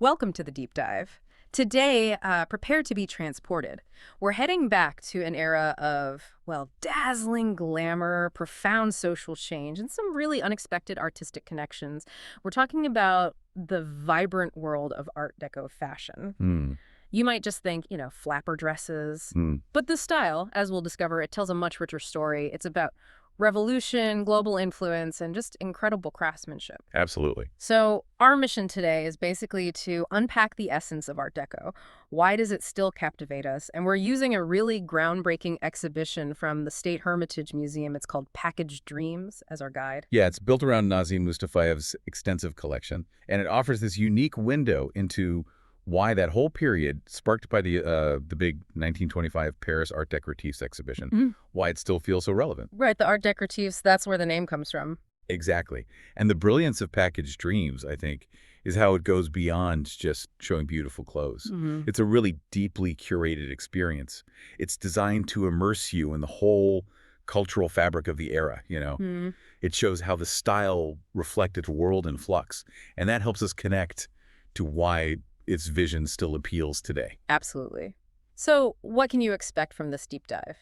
Welcome to the deep dive. Today, prepare to be transported. We're heading back to an era of, well, dazzling glamour, profound social change, and some really unexpected artistic connections. We're talking about the vibrant world of Art Deco fashion. Mm, You might just think, flapper dresses. mm. But the style, as we'll discover, it tells a much richer story. It's about revolution, global influence, and just incredible craftsmanship. Absolutely. So our mission today is basically to unpack the essence of Art Deco. Why does it still captivate us? And we're using a really groundbreaking exhibition from the State Hermitage Museum. It's called Packaged Dreams as our guide. Yeah, it's built around Nazim Mustafayev's extensive collection, and it offers this unique window into why that whole period, sparked by the big 1925 Paris Art Decoratifs exhibition, why it still feels so relevant. Right, the Art Decoratifs, that's where the name comes from. Exactly. And the brilliance of Packaged Dreams, I think, is how it goes beyond just showing beautiful clothes. It's a really deeply curated experience. It's designed to immerse you in the whole cultural fabric of the era. It shows how the style reflected a world in flux, and that helps us connect to why its vision still appeals today. Absolutely. So what can you expect from this deep dive?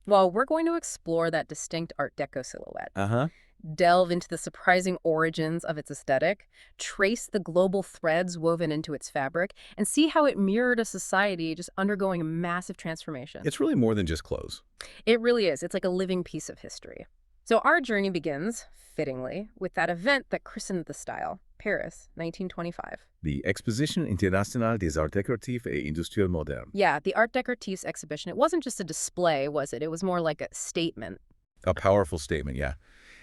Well, we're going to explore that distinct Art Deco silhouette, delve into the surprising origins of its aesthetic, trace the global threads woven into its fabric, and see how it mirrored a society just undergoing a massive transformation. It's really more than just clothes. It really is. It's like a living piece of history. So our journey begins, fittingly, with that event that christened the style, Paris, 1925. The Exposition Internationale des Arts Décoratifs et Industriels Modernes. Yeah, the Art Decoratifs exhibition, it wasn't just a display, was it? It was more like a statement. A powerful statement, yeah.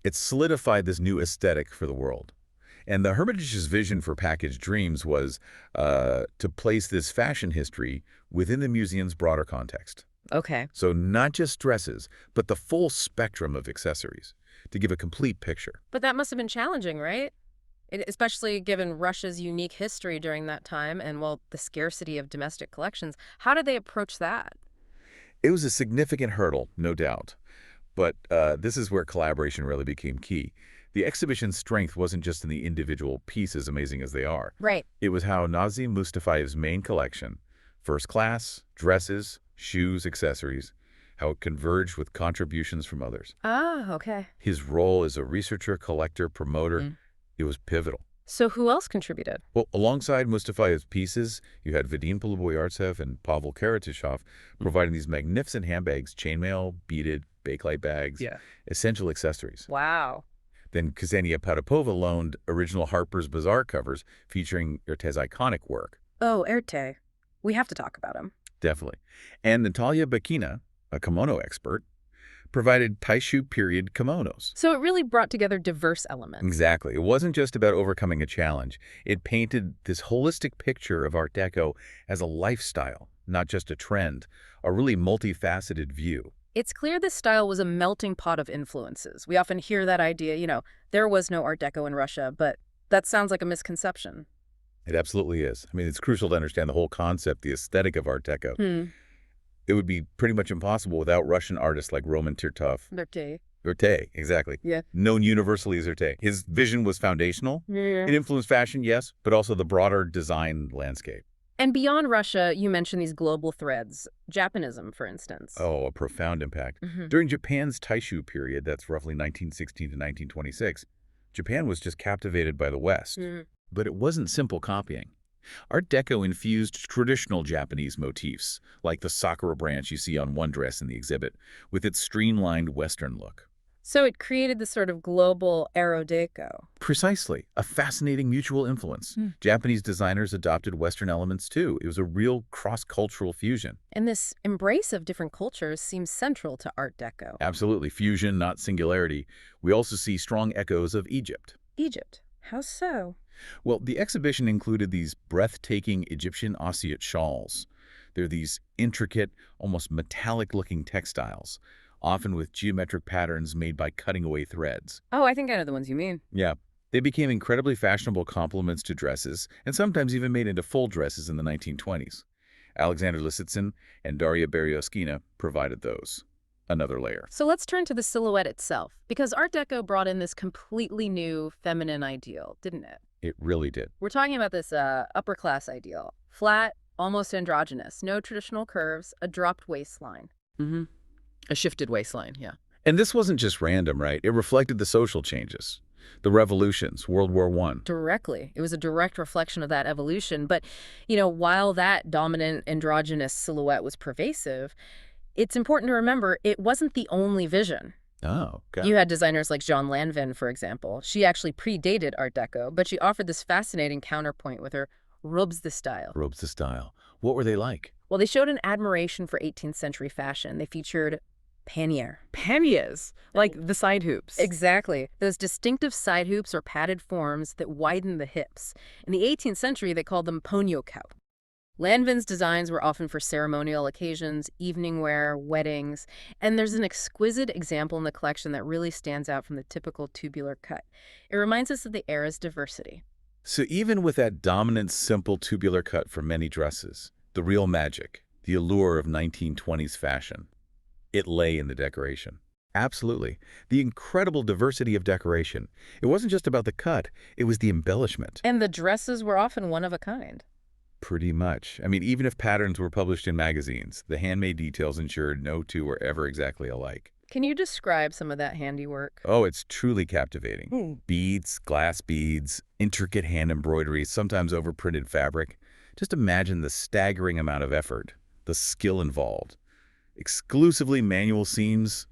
It solidified this new aesthetic for the world. And the Hermitage's vision for Packaged Dreams was to place this fashion history within the museum's broader context. Okay. So not just dresses, but the full spectrum of accessories to give a complete picture. But that must have been challenging, right? Especially given Russia's unique history during that time and, well, the scarcity of domestic collections. How did they approach that? It was a significant hurdle, no doubt. But this is where collaboration really became key. The exhibition's strength wasn't just in the individual pieces, amazing as they are. Right. It was how Nazim Mustafayev's main collection, first class, dresses, shoes, accessories, how it converged with contributions from others. Ah, okay. His role as a researcher, collector, promoter, it was pivotal. So who else contributed? Well, alongside Mustafayev's pieces, you had Vadim Poloboyartsev and Pavel Karatishov providing these magnificent handbags, chainmail, beaded, bakelite bags, essential accessories. Wow. Then Ksenia Potapova loaned original Harper's Bazaar covers featuring Erte's iconic work. Oh, Erte. We have to talk about him. Definitely. And Natalia Bakina, a kimono expert, provided Taishu period kimonos. So it really brought together diverse elements. Exactly. It wasn't just about overcoming a challenge. It painted this holistic picture of Art Deco as a lifestyle, not just a trend, a really multifaceted view. It's clear this style was a melting pot of influences. We often hear that idea, there was no Art Deco in Russia, but that sounds like a misconception. It absolutely is. I mean, it's crucial to understand the whole concept, the aesthetic of Art Deco. It would be pretty much impossible without Russian artists like Roman Tirtov. Erte, exactly. Yeah. Known universally as Erte. His vision was foundational. Yeah. It influenced fashion, yes, but also the broader design landscape. And beyond Russia, you mentioned these global threads. Japanism, for instance. Oh, a profound impact. During Japan's Taishu period, that's roughly 1916 to 1926, Japan was just captivated by the West. But it wasn't simple copying. Art Deco infused traditional Japanese motifs, like the sakura branch you see on one dress in the exhibit, with its streamlined Western look. So it created this sort of global Art Deco. Precisely. A fascinating mutual influence. Japanese designers adopted Western elements too. It was a real cross-cultural fusion. And this embrace of different cultures seems central to Art Deco. Absolutely. Fusion, not singularity. We also see strong echoes of Egypt. Egypt. How so? Well, the exhibition included these breathtaking Egyptian osseate shawls. They're these intricate, almost metallic-looking textiles, often with geometric patterns made by cutting away threads. Oh, I think I know the ones you mean. Yeah. They became incredibly fashionable complements to dresses, and sometimes even made into full dresses in the 1920s. Alexander Lisitsyn and Daria Beryoskina provided those. Another layer. So let's turn to the silhouette itself, because Art Deco brought in this completely new feminine ideal, didn't it? It really did. We're talking about this upper class ideal. Flat, almost androgynous, no traditional curves, a dropped waistline. Mm-hmm. A shifted waistline, yeah. And this wasn't just random, right? It reflected the social changes, the revolutions, World War I. Directly. It was a direct reflection of that evolution. But, while that dominant androgynous silhouette was pervasive, it's important to remember it wasn't the only vision. Oh, got You it. had designers like Jeanne Lanvin, for example. She actually predated Art Deco, but she offered this fascinating counterpoint with her robes de style. Robes to style. What were they like? Well, they showed an admiration for 18th century fashion. They featured panier. Paniers, like the side hoops. Exactly. Those distinctive side hoops or padded forms that widen the hips. In the 18th century, they called them poniocao. Lanvin's designs were often for ceremonial occasions, evening wear, weddings, and there's an exquisite example in the collection that really stands out from the typical tubular cut. It reminds us of the era's diversity. So even with that dominant, simple tubular cut for many dresses, the real magic, the allure of 1920s fashion, it lay in the decoration. Absolutely. The incredible diversity of decoration. It wasn't just about the cut, it was the embellishment. And the dresses were often one of a kind. Pretty much. I mean, even if patterns were published in magazines, the handmade details ensured no two were ever exactly alike. Can you describe some of that handiwork? Oh, it's truly captivating. Beads, glass beads, intricate hand embroidery, sometimes overprinted fabric. Just imagine the staggering amount of effort, the skill involved. Exclusively manual seams,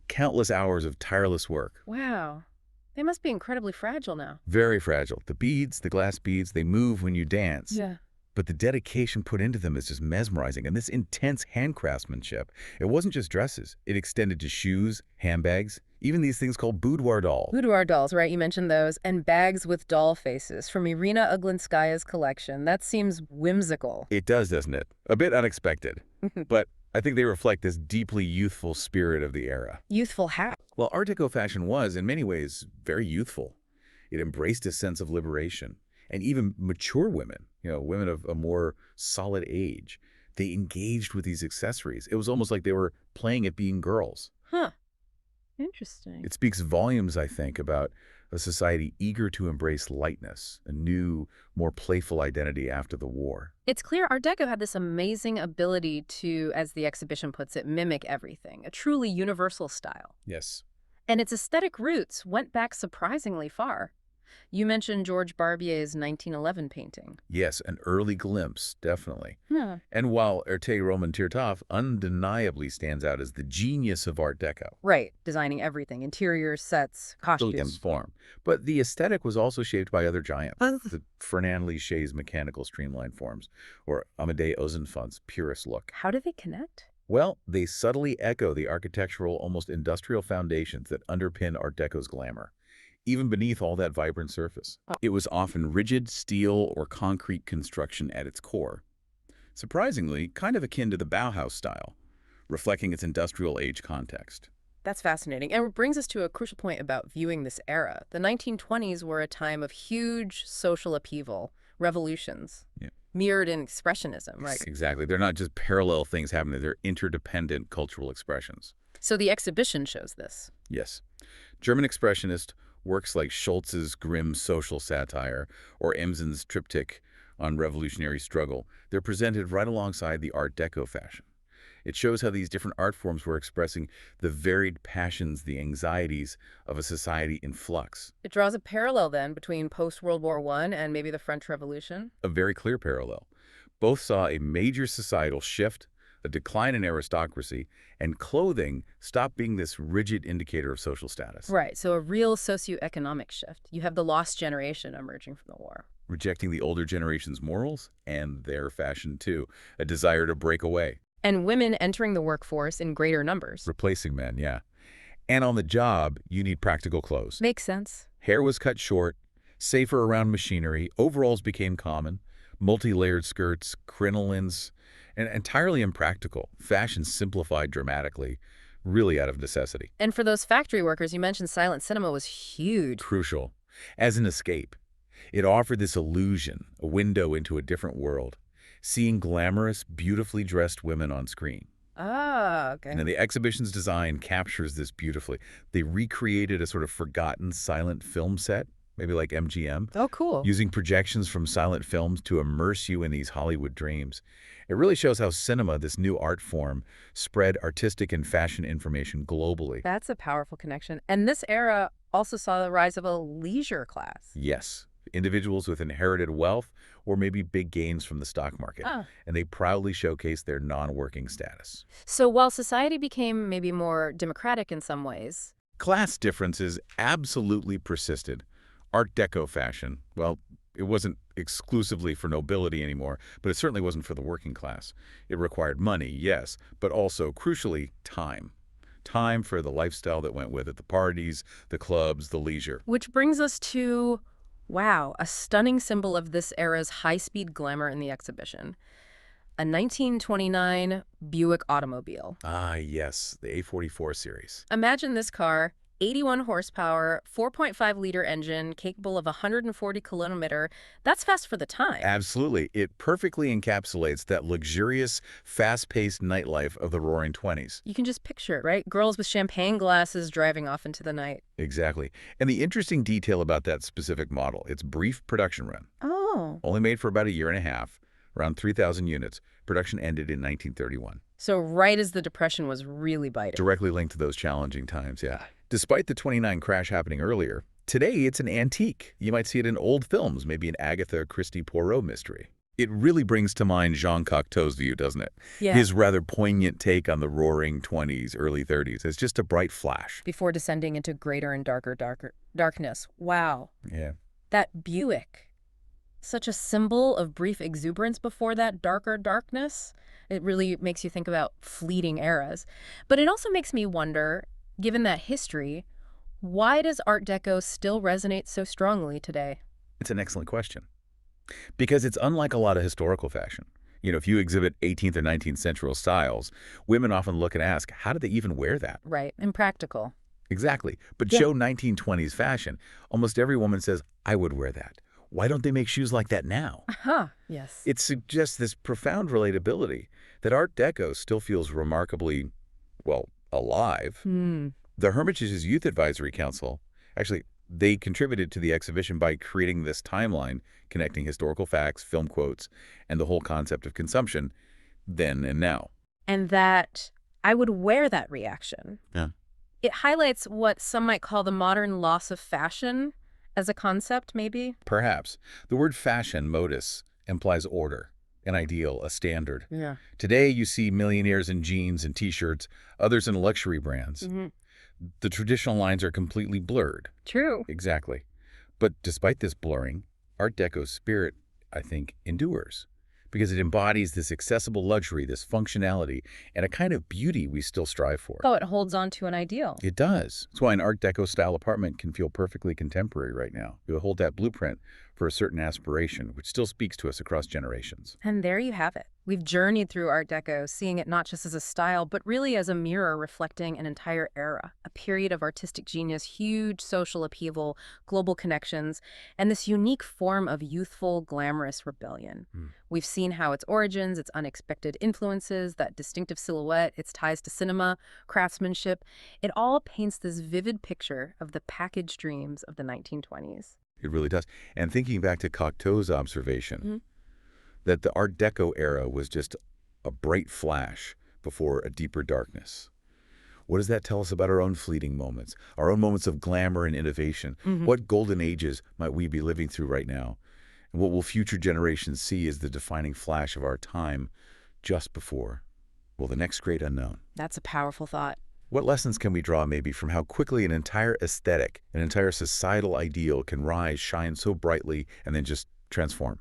countless hours of tireless work. Wow. They must be incredibly fragile now. Very fragile. The beads, the glass beads, they move when you dance. Yeah. But the dedication put into them is just mesmerizing. And this intense hand craftsmanship, it wasn't just dresses. It extended to shoes, handbags, even these things called boudoir dolls. Boudoir dolls, right? You mentioned those. And bags with doll faces from Irina Uglinskaya's collection. That seems whimsical. It does, doesn't it? A bit unexpected. But I think they reflect this deeply youthful spirit of the era. Youthful how? Well, Art Deco fashion was, in many ways, very youthful. It embraced a sense of liberation. And even mature women, women of a more solid age, they engaged with these accessories. It was almost like they were playing at being girls. Huh. Interesting. It speaks volumes, I think, about a society eager to embrace lightness, a new, more playful identity after the war. It's clear Art Deco had this amazing ability to, as the exhibition puts it, mimic everything, a truly universal style. Yes. And its aesthetic roots went back surprisingly far. You mentioned George Barbier's 1911 painting. Yes, an early glimpse, definitely. Yeah. And while Herté Roman Tirtov undeniably stands out as the genius of Art Deco, Right, designing everything, interiors, sets, costumes. form, but the aesthetic was also shaped by other giants, the Fernand Léger's mechanical streamline forms, or Amédée Ozenfant's purist look. How do they connect? Well, they subtly echo the architectural, almost industrial foundations that underpin Art Deco's glamour, even beneath all that vibrant surface. It was often rigid steel or concrete construction at its core. Surprisingly, kind of akin to the Bauhaus style, reflecting its industrial age context. That's fascinating. And it brings us to a crucial point about viewing this era. The 1920s were a time of huge social upheaval, revolutions, mirrored in expressionism, right? Exactly. They're not just parallel things happening, they're interdependent cultural expressions. So the exhibition shows this. Yes. German expressionist works like Schultz's grim social satire or Emsen's triptych on revolutionary struggle, they're presented right alongside the Art Deco fashion. It shows how these different art forms were expressing the varied passions, the anxieties of a society in flux. It draws a parallel then between post-World War I and maybe the French Revolution. A very clear parallel. Both saw a major societal shift, a decline in aristocracy, and clothing stopped being this rigid indicator of social status. Right, so a real socioeconomic shift. You have the lost generation emerging from the war. Rejecting the older generation's morals and their fashion too, a desire to break away. And women entering the workforce in greater numbers. Replacing men, yeah. And on the job, you need practical clothes. Makes sense. Hair was cut short, safer around machinery, overalls became common, multi-layered skirts, crinolines, and entirely impractical. Fashion simplified dramatically, really out of necessity. And for those factory workers, you mentioned silent cinema was huge. Crucial. As an escape, it offered this illusion, a window into a different world, seeing glamorous, beautifully dressed women on screen. Ah, okay. And the exhibition's design captures this beautifully. They recreated a sort of forgotten silent film set maybe like MGM, Oh, cool. using projections from silent films to immerse you in these Hollywood dreams. It really shows how cinema, this new art form, spread artistic and fashion information globally. That's a powerful connection. And this era also saw the rise of a leisure class. Yes, individuals with inherited wealth or maybe big gains from the stock market, and they proudly showcase their non-working status. So while society became maybe more democratic in some ways, Class differences absolutely persisted. Art Deco fashion, well, it wasn't exclusively for nobility anymore, but it certainly wasn't for the working class. It required money, yes, but also, crucially, time. Time for the lifestyle that went with it, the parties, the clubs, the leisure. which brings us to, wow, a stunning symbol of this era's high-speed glamour in the exhibition. A 1929 Buick automobile. Ah, yes, the A44 series. Imagine this car, 81 horsepower, 4.5-liter engine, capable of 140 kilometer. That's fast for the time. Absolutely. It perfectly encapsulates that luxurious, fast-paced nightlife of the Roaring '20s. You can just picture it, right? Girls with champagne glasses driving off into the night. Exactly. And the interesting detail about that specific model, its brief production run. Oh. Only made for about a year and a half, around 3,000 units. Production ended in 1931. So right as the Depression was really biting. Directly linked to those challenging times, yeah. Despite the '29 crash happening earlier, today it's an antique. You might see it in old films, maybe an Agatha Christie Poirot mystery. It really brings to mind Jean Cocteau's view, doesn't it? Yeah. His rather poignant take on the Roaring '20s, early '30s as just a bright flash. Before descending into greater and darker darkness. Wow. Yeah. That Buick. Such a symbol of brief exuberance before that darker darkness. It really makes you think about fleeting eras. But it also makes me wonder, given that history, why does Art Deco still resonate so strongly today? It's an excellent question. Because it's unlike a lot of historical fashion. You know, if you exhibit 18th or 19th century styles, women often look and ask, how did they even wear that? Right. Impractical. Exactly. But Yeah. show 1920s fashion. Almost every woman says, I would wear that. Why don't they make shoes like that now? Yes. It suggests this profound relatability that Art Deco still feels remarkably, well, alive. The Hermitage's Youth Advisory Council, actually, they contributed to the exhibition by creating this timeline connecting historical facts, film quotes, and the whole concept of consumption then and now. And that I would wear that reaction. Yeah. It highlights what some might call the modern loss of fashion as a concept, maybe? Perhaps. The word fashion, modus, implies order, an ideal, a standard. Yeah. Today, you see millionaires in jeans and T-shirts, others in luxury brands. The traditional lines are completely blurred. True. Exactly. But despite this blurring, Art Deco's spirit, I think, endures. Because it embodies this accessible luxury, this functionality, and a kind of beauty we still strive for. Oh, it holds on to an ideal. It does. That's why an Art Deco-style apartment can feel perfectly contemporary right now. It will hold that blueprint for a certain aspiration, which still speaks to us across generations. And there you have it. We've journeyed through Art Deco, seeing it not just as a style, but really as a mirror reflecting an entire era, a period of artistic genius, huge social upheaval, global connections, and this unique form of youthful, glamorous rebellion. We've seen how its origins, its unexpected influences, that distinctive silhouette, its ties to cinema, craftsmanship, it all paints this vivid picture of the packaged dreams of the 1920s. It really does. And thinking back to Cocteau's observation, that the Art Deco era was just a bright flash before a deeper darkness. What does that tell us about our own fleeting moments, our own moments of glamour and innovation? What golden ages might we be living through right now? And what will future generations see as the defining flash of our time just before, well, the next great unknown? That's a powerful thought. What lessons can we draw maybe from how quickly an entire aesthetic, an entire societal ideal can rise, shine so brightly, and then just transform?